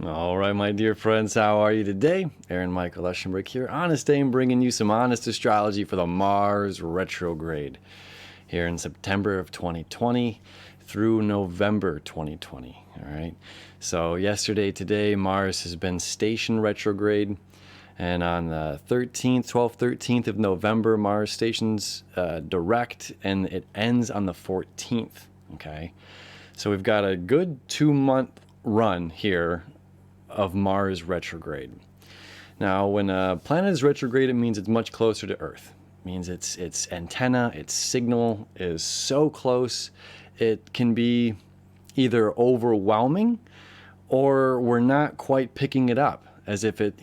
All right, my dear friends, how are you today? Michael Eschenburg here. Honest Aim bringing you some honest astrology for the Mars retrograde here in September of 2020 through November 2020. All right. So today, Mars has been station retrograde. And on the 13th, 12th, 13th of November, Mars stations direct, and it ends on the 14th. Okay. So we've got a good 2-month run here of Mars retrograde. Now, when a planet is retrograde, it means it's much closer to Earth. It means its antenna, its signal is so close, it can be either overwhelming or we're not quite picking it up, as if it'd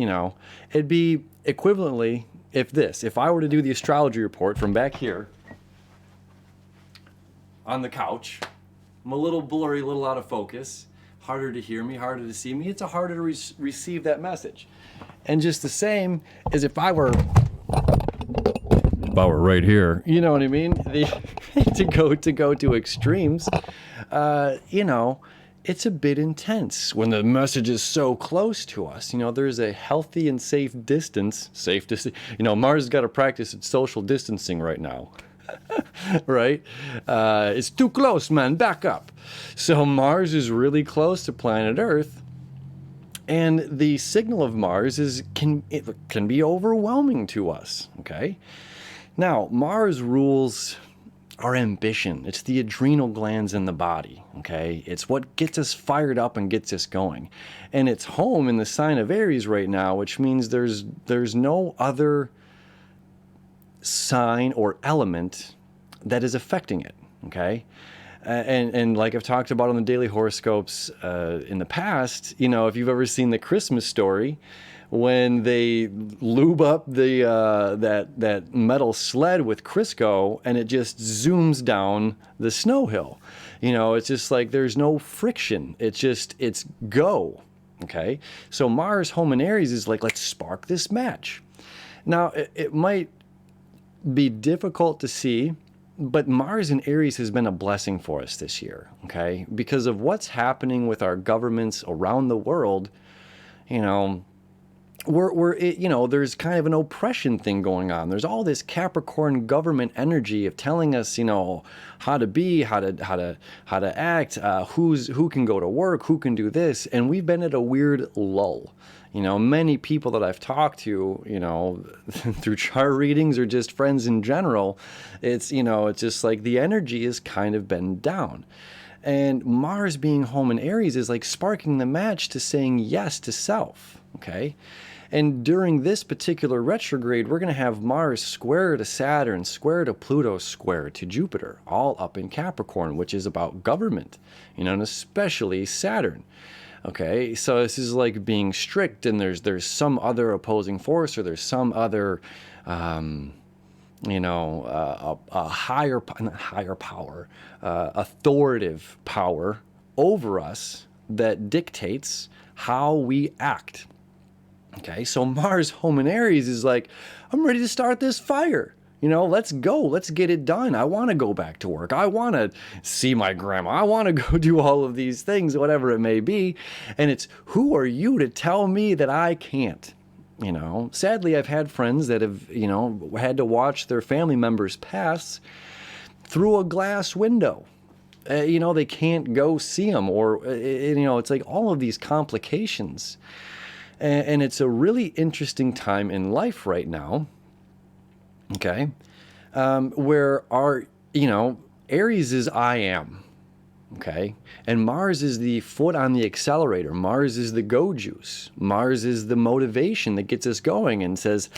be equivalently if I were to do the astrology report from back here on the couch. I'm a little blurry, a little out of focus, harder to hear me, harder to see me. It's harder to receive that message. And just the same as if I were right here, you know what I mean? To go to extremes, it's a bit intense when the message is so close to us. There's a healthy and safe distance. Mars has got to practice its social distancing right now. Right? It's too close, man. Back up. So Mars is really close to planet Earth, and the signal of Mars can be overwhelming to us. Okay. Now, Mars rules our ambition. It's the adrenal glands in the body. Okay. It's what gets us fired up and gets us going, and it's home in the sign of Aries right now, which means there's no other sign or element that is affecting it. Okay. And like I've talked about on the daily horoscopes in the past, if you've ever seen the Christmas Story, when they lube up that metal sled with Crisco and it just zooms down the snow hill, it's just like there's no friction. It's go. Okay. So Mars home in Aries is like, let's spark this match. Now it might be difficult to see, but Mars in Aries has been a blessing for us this year, okay? Because of what's happening with our governments around the world, there's kind of an oppression thing going on. There's all this Capricorn government energy of telling us, how to be, how to act, who can go to work, who can do this, and we've been at a weird lull. Many people that I've talked to, through chart readings or just friends in general, it's just like the energy has kind of been down. And Mars being home in Aries is like sparking the match to saying yes to self, okay? And during this particular retrograde, we're going to have Mars square to Saturn, square to Pluto, square to Jupiter, all up in Capricorn, which is about government, and especially Saturn. Okay, so this is like being strict, and there's some other opposing force, or there's some other, a higher power, authoritative power over us that dictates how we act. Okay, so Mars home in Aries is like, I'm ready to start this fire. Let's go. Let's get it done. I want to go back to work. I want to see my grandma. I want to go do all of these things, whatever it may be. And it's, who are you to tell me that I can't? Sadly, I've had friends that have, had to watch their family members pass through a glass window. They can't go see them, or, it's like all of these complications. And it's a really interesting time in life right now. Okay, where Aries is I am, okay, and Mars is the foot on the accelerator. Mars is the go juice. Mars is the motivation that gets us going and says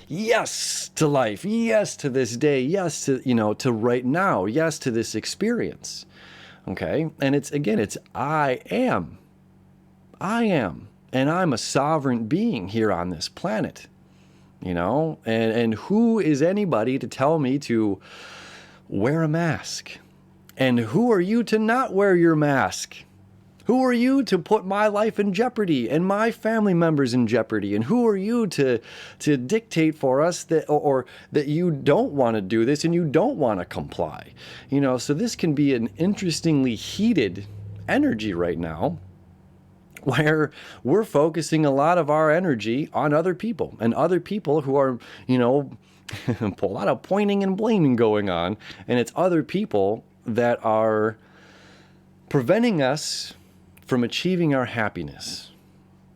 yes to life, yes to this day, yes to to right now, yes to this experience. Okay, and it's I am, and I'm a sovereign being here on this planet. And who is anybody to tell me to wear a mask? And who are you to not wear your mask? Who are you to put my life in jeopardy and my family members in jeopardy? And who are you to dictate for us that, or that you don't want to do this and you don't want to comply? So this can be an interestingly heated energy right now, where we're focusing a lot of our energy on other people, and other people who are, a lot of pointing and blaming going on. And it's other people that are preventing us from achieving our happiness.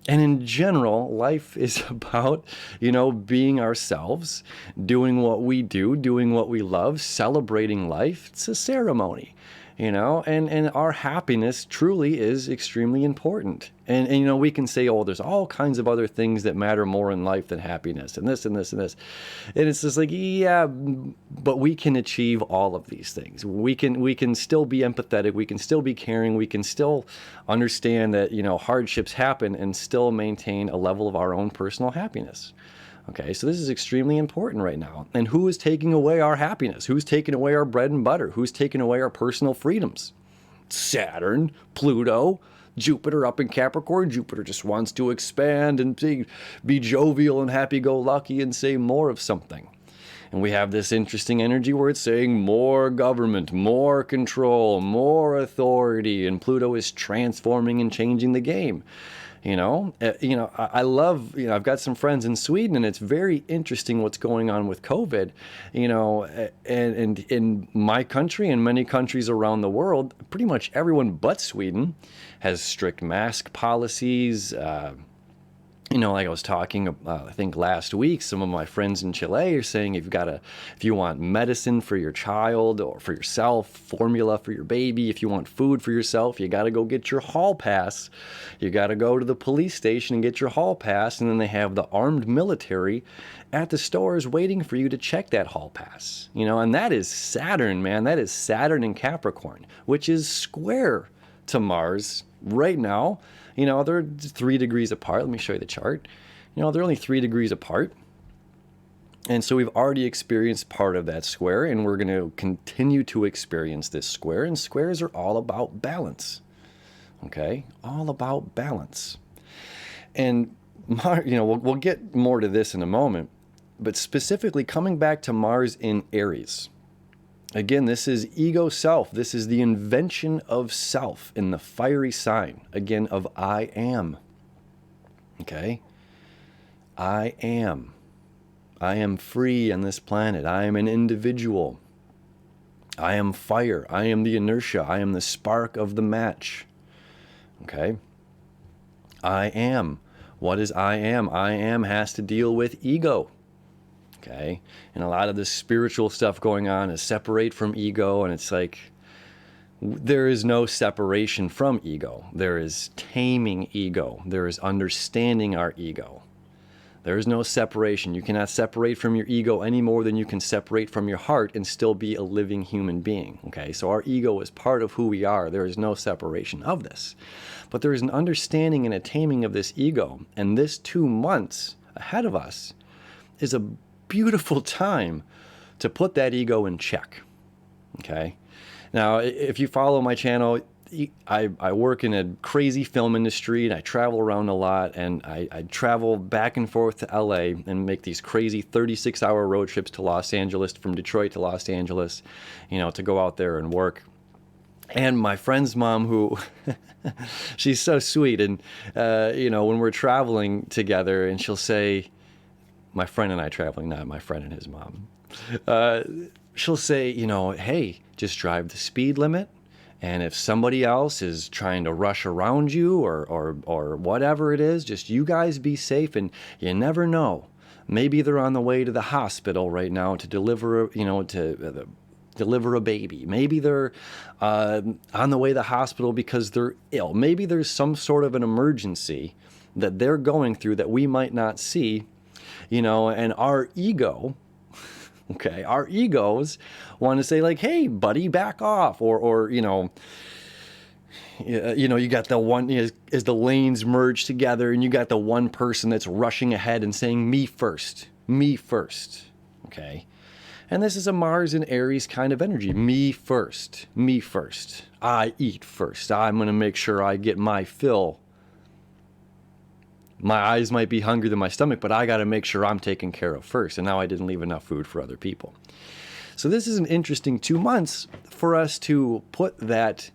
And in general, life is about, being ourselves, doing what we do, doing what we love, celebrating life. It's a ceremony, and our happiness truly is extremely important. And we can say, oh, there's all kinds of other things that matter more in life than happiness, and this and this and this. And it's just like, yeah, but we can achieve all of these things. We can still be empathetic. We can still be caring. We can still understand that, hardships happen and still maintain a level of our own personal happiness. Okay, so this is extremely important right now. And who is taking away our happiness? Who's taking away our bread and butter? Who's taking away our personal freedoms? Saturn, Pluto, Jupiter up in Capricorn. Jupiter just wants to expand and be jovial and happy-go-lucky and say more of something. And we have this interesting energy where it's saying more government, more control, more authority, and Pluto is transforming and changing the game. I love, I've got some friends in Sweden, and it's very interesting what's going on with COVID, and in my country and many countries around the world, pretty much everyone but Sweden has strict mask policies. Like I was talking, I think last week, some of my friends in Chile are saying if you want medicine for your child or for yourself, formula for your baby, if you want food for yourself, you got to go get your hall pass. You got to go to the police station and get your hall pass. And then they have the armed military at the stores waiting for you to check that hall pass. And that is Saturn, man. That is Saturn in Capricorn, which is square to Mars right now. They're 3 degrees apart. Let me show you the chart. They're only 3 degrees apart. And so we've already experienced part of that square, and we're going to continue to experience this square. And squares are all about balance. Okay? All about balance. And, we'll get more to this in a moment. But specifically, coming back to Mars in Aries. Again, this is ego self. This is the invention of self in the fiery sign, again, of I am. Okay? I am. I am free on this planet. I am an individual. I am fire. I am the inertia. I am the spark of the match. Okay? I am. What is I am? I am has to deal with ego. Okay, and a lot of this spiritual stuff going on is separate from ego, and it's like there is no separation from ego. There is taming ego. There is understanding our ego. There is no separation. You cannot separate from your ego any more than you can separate from your heart and still be a living human being. Okay, so our ego is part of who we are. There is no separation of this. But there is an understanding and a taming of this ego, and this 2 months ahead of us is a beautiful time to put that ego in check. Okay. Now, if you follow my channel, I work in a crazy film industry, and I travel around a lot, and I travel back and forth to LA and make these crazy 36-hour road trips to Los Angeles, from Detroit to Los Angeles, to go out there and work. And my friend's mom, who she's so sweet, and when we're traveling together, and she'll say, my friend and I traveling, not my friend and his mom, she'll say, hey, just drive the speed limit. And if somebody else is trying to rush around you or whatever it is, just you guys be safe. And you never know. Maybe they're on the way to the hospital right now to deliver, deliver a baby. Maybe they're on the way to the hospital because they're ill. Maybe there's some sort of an emergency that they're going through that we might not see. And our ego, okay, our egos want to say like, hey, buddy, back off. Or you got the one, as the lanes merge together, and you got the one person that's rushing ahead and saying, me first, okay? And this is a Mars and Aries kind of energy. Me first. I eat first. I'm going to make sure I get my fill. My eyes might be hungrier than my stomach, but I got to make sure I'm taken care of first. And now I didn't leave enough food for other people. So this is an interesting 2 months for us to put that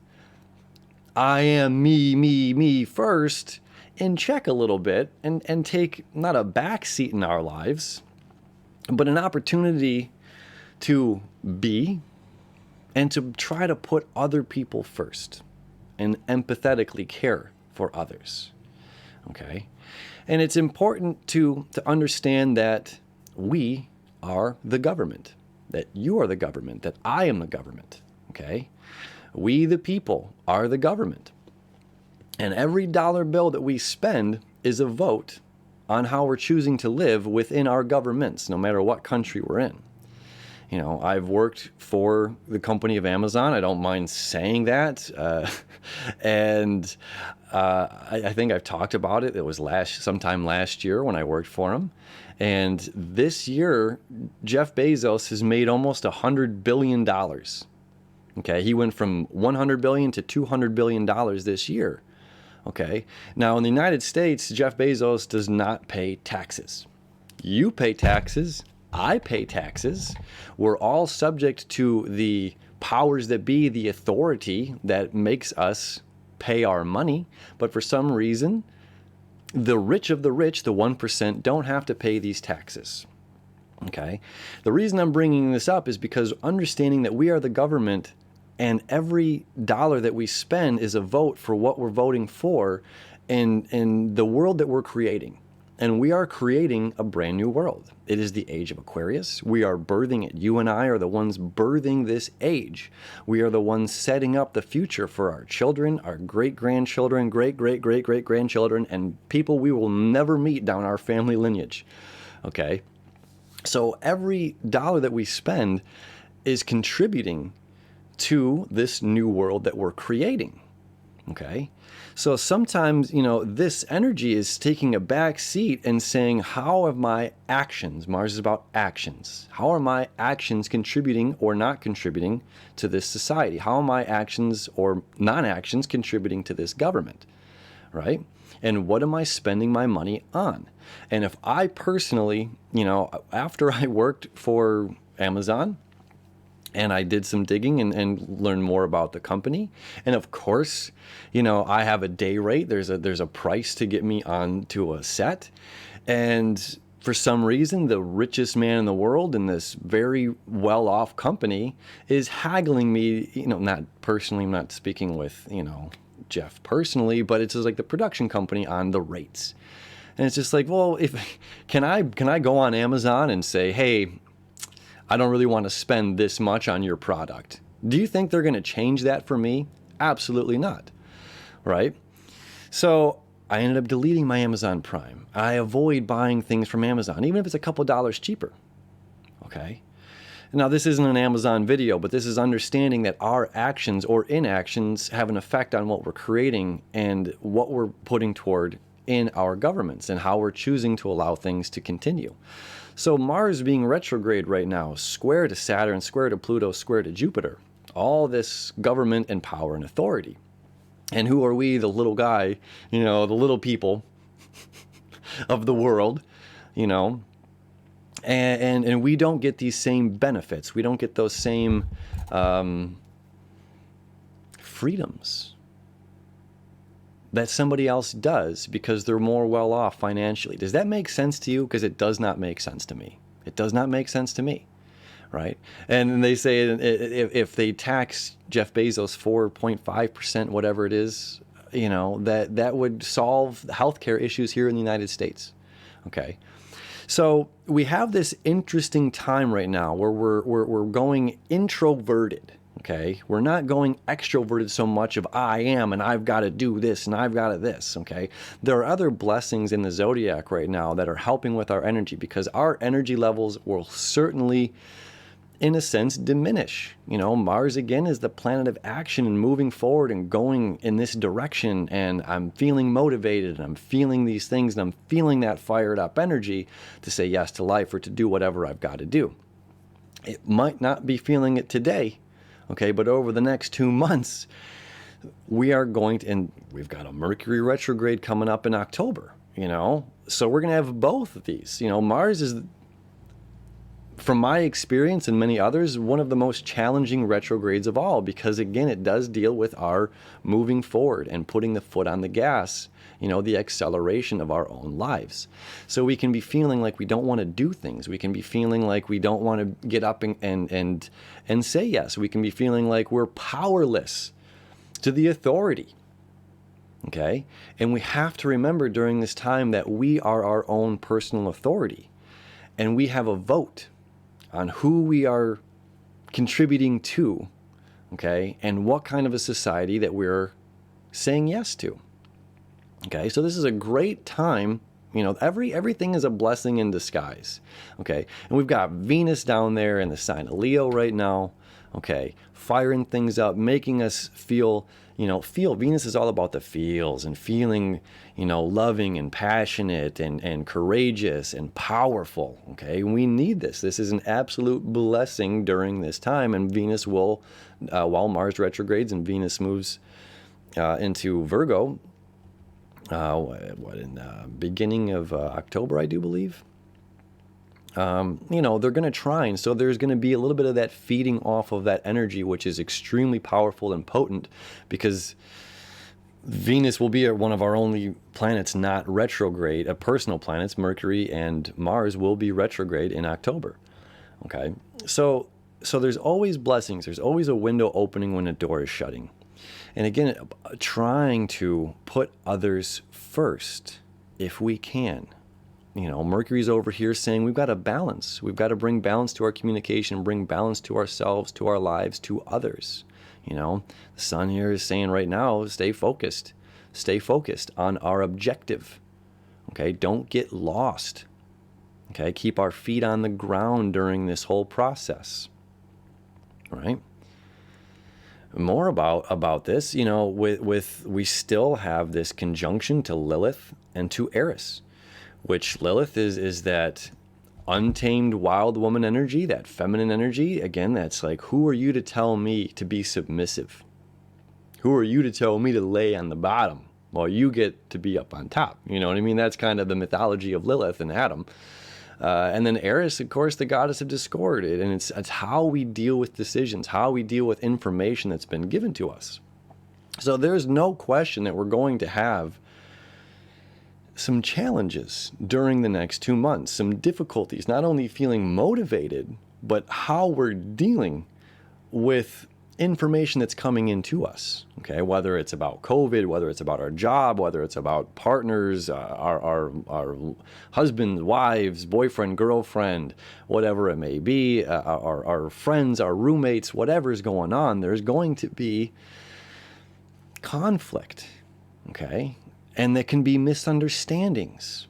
I am me first in check a little bit and take not a back seat in our lives, but an opportunity to be and to try to put other people first and empathetically care for others. Okay? And it's important to understand that we are the government, that you are the government, that I am the government. Okay? We, the people, are the government. And every dollar bill that we spend is a vote on how we're choosing to live within our governments, no matter what country we're in. You know, I've worked for the company of Amazon. I don't mind saying that. I think I've talked about it. It was sometime last year when I worked for him. And this year, Jeff Bezos has made almost $100 billion. Okay, he went from $100 billion to $200 billion this year. Okay, now in the United States, Jeff Bezos does not pay taxes. You pay taxes. I pay taxes. We're all subject to the powers that be, the authority that makes us pay our money. But for some reason, the rich of the rich, the 1%, don't have to pay these taxes. Okay? The reason I'm bringing this up is because understanding that we are the government and every dollar that we spend is a vote for what we're voting for in the world that we're creating. And we are creating a brand new world. It is the age of Aquarius. We are birthing it. You and I are the ones birthing this age. We are the ones setting up the future for our children, our great-grandchildren, great-great-great-great-grandchildren, and people we will never meet down our family lineage. Okay? So every dollar that we spend is contributing to this new world that we're creating. Okay? So sometimes, you know, this energy is taking a back seat and saying, how have my actions, Mars is about actions, how are my actions contributing or not contributing to this society? How are my actions or non-actions contributing to this government, right? And what am I spending my money on? And if I personally, you know, after I worked for Amazon, and I did some digging and learned more about the company. And of course, you know, I have a day rate. There's a price to get me onto a set. And for some reason, the richest man in the world in this very well-off company is haggling me, you know, not personally, I'm not speaking with, you know, Jeff personally, but it's just like the production company on the rates. And it's just like, well, can I go on Amazon and say, hey, I don't really want to spend this much on your product. Do you think they're going to change that for me? Absolutely not, right? So I ended up deleting my Amazon Prime. I avoid buying things from Amazon, even if it's a couple dollars cheaper, okay? Now, this isn't an Amazon video, but this is understanding that our actions or inactions have an effect on what we're creating and what we're putting toward in our governments and how we're choosing to allow things to continue. So Mars being retrograde right now, square to Saturn, square to Pluto, square to Jupiter, all this government and power and authority. And who are we, the little guy, you know, the little people of the world, you know, and we don't get these same benefits. We don't get those same freedoms that somebody else does because they're more well off financially. Does that make sense to you? Because it does not make sense to me. It does not make sense to me, right? And they say if they tax Jeff Bezos 4.5%, whatever it is, you know, that would solve healthcare issues here in the United States. Okay. So we have this interesting time right now where we're going introverted. Okay, we're not going extroverted so much of I am and I've got to do this and I've got to this. Okay, there are other blessings in the zodiac right now that are helping with our energy because our energy levels will certainly, in a sense, diminish. You know, Mars again is the planet of action and moving forward and going in this direction. And I'm feeling motivated and I'm feeling these things and I'm feeling that fired up energy to say yes to life or to do whatever I've got to do. It might not be feeling it today. Okay, but over the next 2 months, we are going to, and we've got a Mercury retrograde coming up in October, you know, so we're going to have both of these. You know, Mars is from my experience and many others, one of the most challenging retrogrades of all, because again, it does deal with our moving forward and putting the foot on the gas, the acceleration of our own lives. So we can be feeling like we don't want to do things. We can be feeling like we don't want to get up and say yes. We can be feeling like we're powerless to the authority. Okay? And we have to remember during this time that we are our own personal authority, and we have a vote on who we are contributing to, okay, and what kind of a society that we're saying yes to. Okay, so this is a great time. Everything is a blessing in disguise. Okay, and we've got Venus down there in the sign of Leo right now. Okay, firing things up, making us feel. Venus is all about the feels and feeling, loving and passionate and courageous and powerful. Okay, we need this. This is an absolute blessing during this time, and Venus will, while Mars retrogrades and Venus moves into Virgo. In the beginning of October, I do believe. They're going to trine, so there's going to be a little bit of that feeding off of that energy, which is extremely powerful and potent, because Venus will be one of our only planets not retrograde. Personal planets, Mercury and Mars, will be retrograde in October. Okay, so there's always blessings. There's always a window opening when a door is shutting. And again, trying to put others first if we can. Mercury's over here saying we've got to balance. We've got to bring balance to our communication, bring balance to ourselves, to our lives, to others. The sun here is saying right now, stay focused. Stay focused on our objective. Okay, don't get lost. Okay, keep our feet on the ground during this whole process. All right. More about this, we still have this conjunction to Lilith and to Eris, which Lilith is that untamed wild woman energy, that feminine energy. Again, that's like, who are you to tell me to be submissive? Who are you to tell me to lay on the bottom while you get to be up on top? You know what I mean? That's kind of the mythology of Lilith and Adam. And then Eris, of course, the goddess of discord. And it's how we deal with decisions, how we deal with information that's been given to us. So there's no question that we're going to have some challenges during the next 2 months, some difficulties, not only feeling motivated, but how we're dealing with information that's coming into us. Okay, whether it's about COVID, whether it's about our job, whether it's about partners, our husbands, wives, boyfriend, girlfriend, whatever it may be, our friends, our roommates, whatever's going on, there's going to be conflict. Okay, and there can be misunderstandings.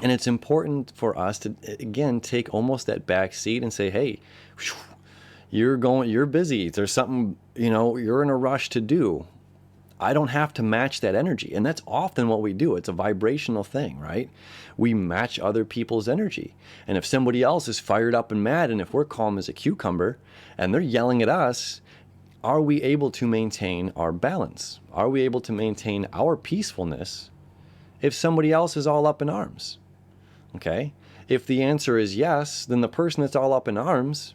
And it's important for us to, again, take almost that back seat and say, hey, you're busy. There's something, you're in a rush to do. I don't have to match that energy. And that's often what we do. It's a vibrational thing, right? We match other people's energy. And if somebody else is fired up and mad, and if we're calm as a cucumber and they're yelling at us, are we able to maintain our balance? Are we able to maintain our peacefulness if somebody else is all up in arms? Okay? If the answer is yes, then the person that's all up in arms,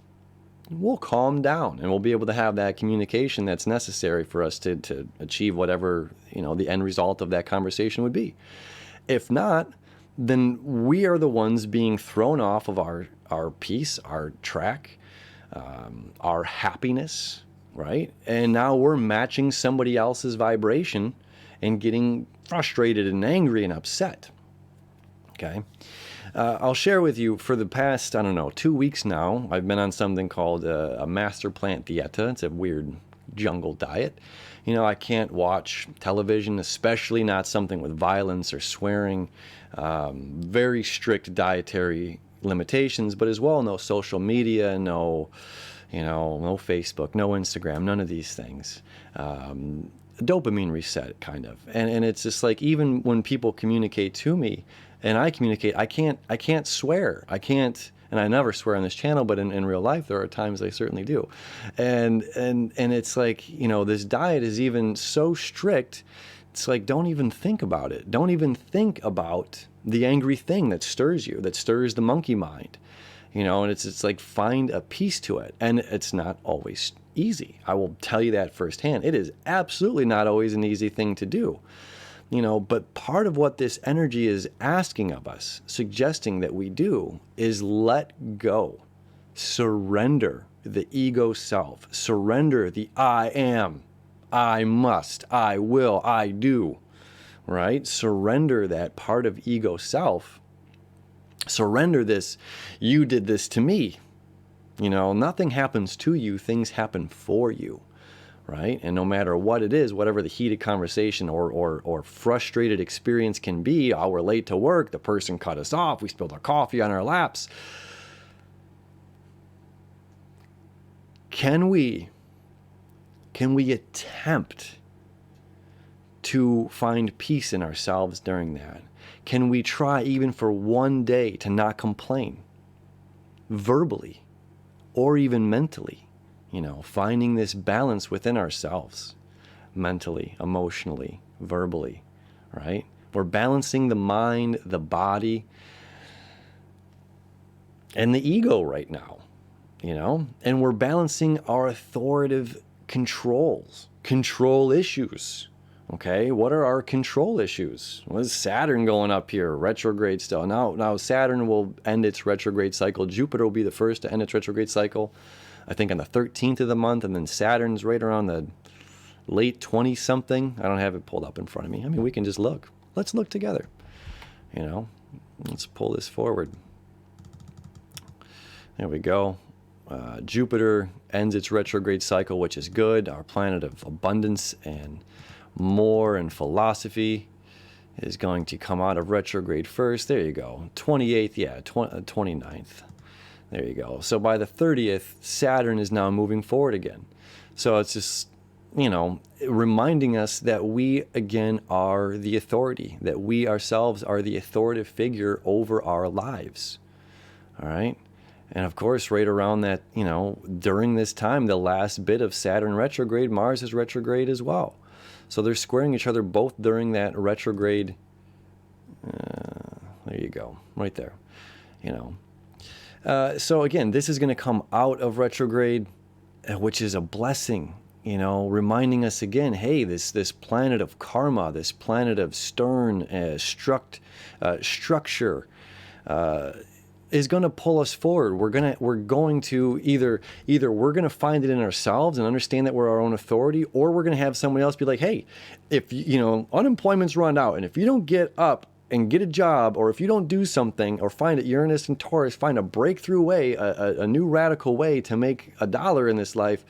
we'll calm down and we'll be able to have that communication that's necessary for us to achieve whatever, the end result of that conversation would be. If not, then we are the ones being thrown off of our peace, our track, our happiness, right? And now we're matching somebody else's vibration and getting frustrated and angry and upset. Okay? I'll share with you, for the past, 2 weeks now, I've been on something called a master plant dieta. It's a weird jungle diet. I can't watch television, especially not something with violence or swearing. Very strict dietary limitations, but as well, no social media, no Facebook, no Instagram, none of these things. Dopamine reset, kind of. And it's just like, even when people communicate to me, and I communicate, I can't swear. I can't, and I never swear on this channel, but in real life, there are times I certainly do. And it's like, this diet is even so strict, it's like, don't even think about it. Don't even think about the angry thing that stirs you, that stirs the monkey mind. and it's like find a peace to it. And it's not always easy. I will tell you that firsthand. It is absolutely not always an easy thing to do. But part of what this energy is asking of us, suggesting that we do, is let go. Surrender the ego self. Surrender the I am, I must, I will, I do, right? Surrender that part of ego self. Surrender this, you did this to me. Nothing happens to you, things happen for you. Right? And no matter what it is, whatever the heated conversation or frustrated experience can be, oh, we're late to work, the person cut us off, we spilled our coffee on our laps. Can we attempt to find peace in ourselves during that? Can we try even for one day to not complain verbally or even mentally? Finding this balance within ourselves, mentally, emotionally, verbally, right? We're balancing the mind, the body, and the ego right now, and we're balancing our authoritative control issues. Okay, what are our control issues? What is Saturn going up here? Retrograde still. Now Saturn will end its retrograde cycle. Jupiter will be the first to end its retrograde cycle, I think on the 13th of the month, and then Saturn's right around the late 20-something. I don't have it pulled up in front of me. I mean, we can just look. Let's look together. Let's pull this forward. There we go. Jupiter ends its retrograde cycle, which is good. Our planet of abundance and more and philosophy is going to come out of retrograde first. There you go. 28th, 29th. There you go. So by the 30th, Saturn is now moving forward again. So it's just, reminding us that we, again, are the authority, that we ourselves are the authoritative figure over our lives. All right? And of course, right around that, during this time, the last bit of Saturn retrograde, Mars is retrograde as well. So they're squaring each other both during that retrograde. There you go. Right there. So again, this is going to come out of retrograde, which is a blessing, reminding us again, hey, this planet of karma, this planet of stern structure is going to pull us forward. We're going to either we're going to find it in ourselves and understand that we're our own authority, or we're going to have somebody else be like, hey, if unemployment's run out, and if you don't get up and get a job, or if you don't do something, or find it, Uranus and Taurus, find a breakthrough way, a new radical way to make $1 in this life,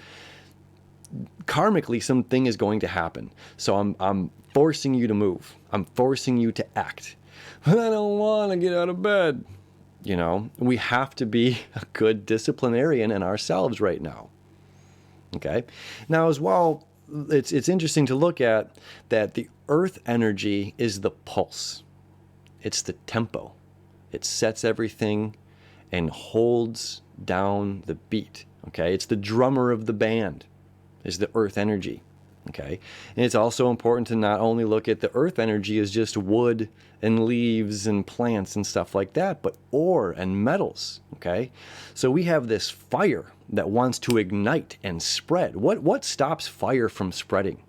karmically something is going to happen. So I'm forcing you to move. I'm forcing you to act. I don't want to get out of bed. We have to be a good disciplinarian in ourselves right now. Okay. Now as well, it's interesting to look at that the earth energy is the pulse. It's the tempo. It sets everything and holds down the beat. Okay. It's the drummer of the band is the earth energy. Okay. And it's also important to not only look at the earth energy as just wood and leaves and plants and stuff like that, but ore and metals. Okay. So we have this fire that wants to ignite and spread. What stops fire from spreading?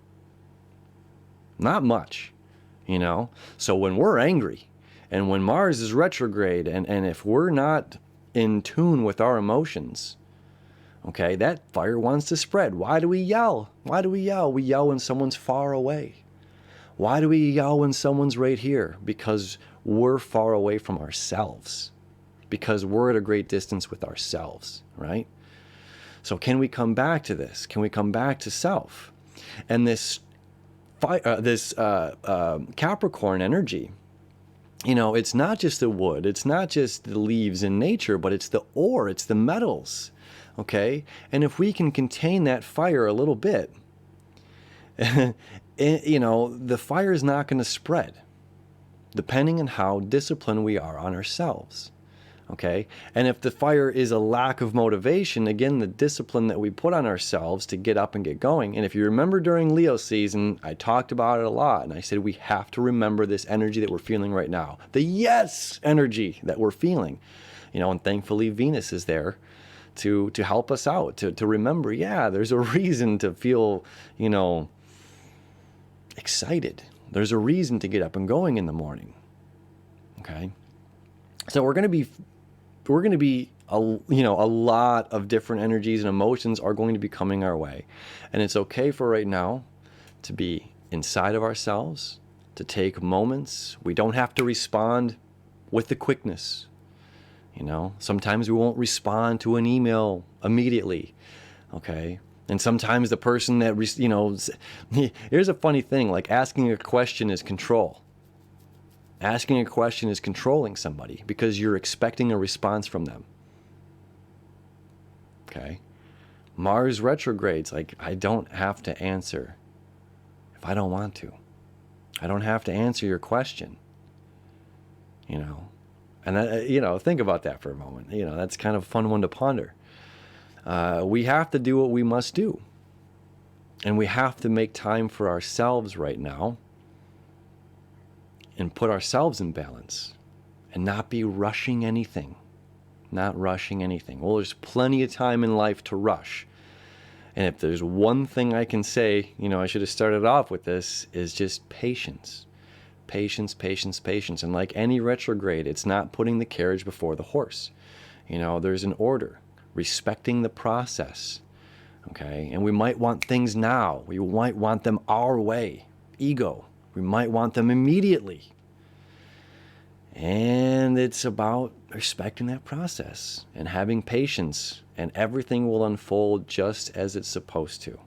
Not much, So when we're angry and when Mars is retrograde and if we're not in tune with our emotions, okay, that fire wants to spread. Why do we yell? Why do we yell? We yell when someone's far away. Why do we yell when someone's right here? Because we're far away from ourselves. Because we're at a great distance with ourselves, right? So can we come back to this? Can we come back to self? And this Capricorn energy, it's not just the wood, it's not just the leaves in nature, but it's the ore, it's the metals. Okay, and if we can contain that fire a little bit, the fire is not going to spread, depending on how disciplined we are on ourselves. Okay. And if the fire is a lack of motivation, again, the discipline that we put on ourselves to get up and get going. And if you remember during Leo season, I talked about it a lot. And I said, we have to remember this energy that we're feeling right now, the yes energy that we're feeling, and thankfully Venus is there to help us out, to remember, yeah, there's a reason to feel, excited. There's a reason to get up and going in the morning. Okay. So we're going to be a lot of different energies and emotions are going to be coming our way. And it's okay for right now to be inside of ourselves, to take moments. We don't have to respond with the quickness. Sometimes we won't respond to an email immediately. Okay. And sometimes the person that, here's a funny thing, like asking a question is control. Asking a question is controlling somebody because you're expecting a response from them. Okay. Mars retrogrades, like, I don't have to answer if I don't want to. I don't have to answer your question. And think about that for a moment. That's kind of a fun one to ponder. We have to do what we must do. And we have to make time for ourselves right now and put ourselves in balance and not be rushing anything. Not rushing anything. Well, there's plenty of time in life to rush. And if there's one thing I can say, I should have started off with this, is just patience. Patience, patience, patience. And like any retrograde, it's not putting the carriage before the horse. There's an order, respecting the process. Okay. And we might want things now. We might want them our way. Ego. We might want them immediately. And it's about respecting that process and having patience, and everything will unfold just as it's supposed to.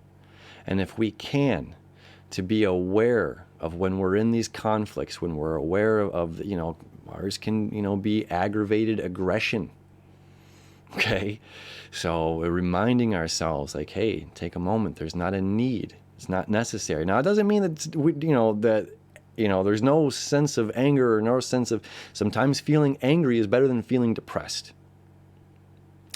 And if we can, to be aware of when we're in these conflicts, when we're aware of Mars can, be aggravated aggression. Okay. So reminding ourselves, like, hey, take a moment. There's not a need. It's not necessary. Now, it doesn't mean that, there's no sense of anger or no sense of, sometimes feeling angry is better than feeling depressed.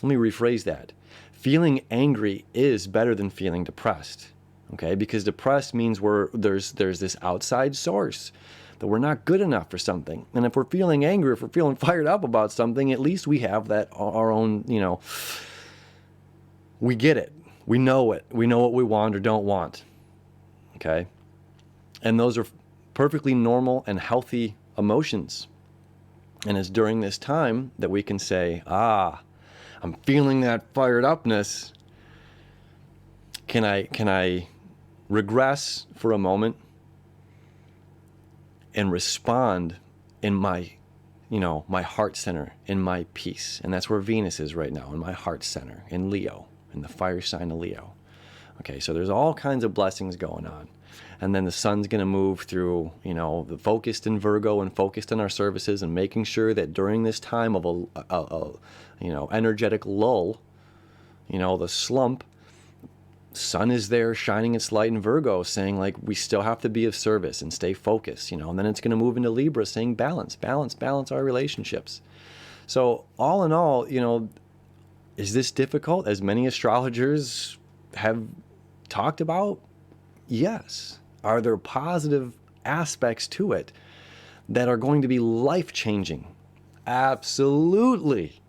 Let me rephrase that. Feeling angry is better than feeling depressed. Okay, because depressed means there's this outside source that we're not good enough for something. And if we're feeling angry, if we're feeling fired up about something, at least we have that, our own, we get it. We know it. We know what we want or don't want. Okay. And those are perfectly normal and healthy emotions. And it's during this time that we can say, I'm feeling that fired upness. Can I regress for a moment and respond in my, my heart center, in my peace? And that's where Venus is right now, in my heart center, in Leo, in the fire sign of Leo. Okay, so there's all kinds of blessings going on. And then the sun's going to move through, the focused in Virgo and focused on our services, and making sure that during this time of a energetic lull, the slump, sun is there shining its light in Virgo, saying, like, we still have to be of service and stay focused, and then it's going to move into Libra, saying balance, balance, balance our relationships. So all in all, is this difficult, as many astrologers have talked about? Yes. Are there positive aspects to it that are going to be life-changing? Absolutely.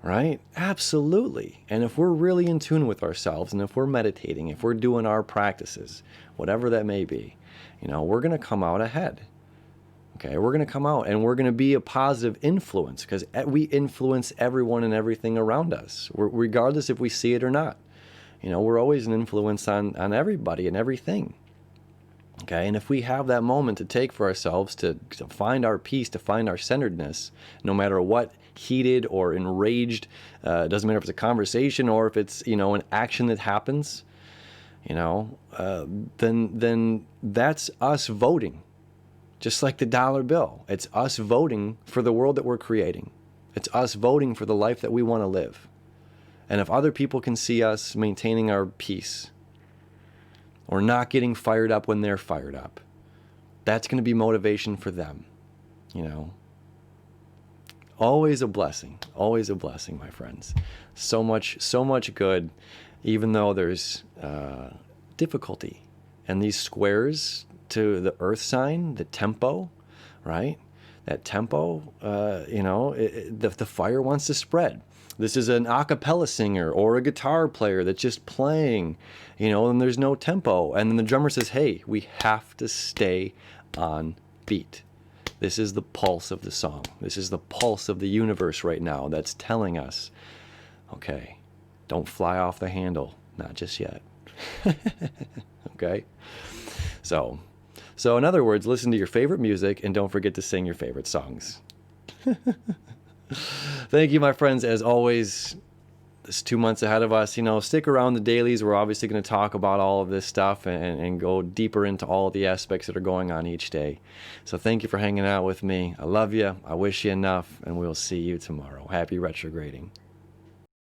Right? Absolutely. And if we're really in tune with ourselves, and if we're meditating, if we're doing our practices, whatever that may be, we're going to come out ahead. Okay? We're going to come out, and we're going to be a positive influence, because we influence everyone and everything around us, regardless if we see it or not. We're always an influence on everybody and everything. Okay, and if we have that moment to take for ourselves to find our peace, to find our centeredness, no matter what heated or enraged, it doesn't matter if it's a conversation or if it's, an action that happens, then that's us voting. Just like the dollar bill. It's us voting for the world that we're creating. It's us voting for the life that we want to live. And if other people can see us maintaining our peace, or not getting fired up when they're fired up, that's going to be motivation for them. always a blessing, my friends. So much good, even though there's difficulty. And these squares to the earth sign, the tempo, right? That tempo, the fire wants to spread. This is an a cappella singer or a guitar player that's just playing, and there's no tempo. And then the drummer says, hey, we have to stay on beat. This is the pulse of the song. This is the pulse of the universe right now that's telling us, okay, don't fly off the handle. Not just yet. Okay? So in other words, listen to your favorite music and don't forget to sing your favorite songs. Thank you, my friends. As always, it's 2 months ahead of us. Stick around the dailies. We're obviously going to talk about all of this stuff and go deeper into all of the aspects that are going on each day. So thank you for hanging out with me. I love you. I wish you enough, and we'll see you tomorrow. Happy retrograding.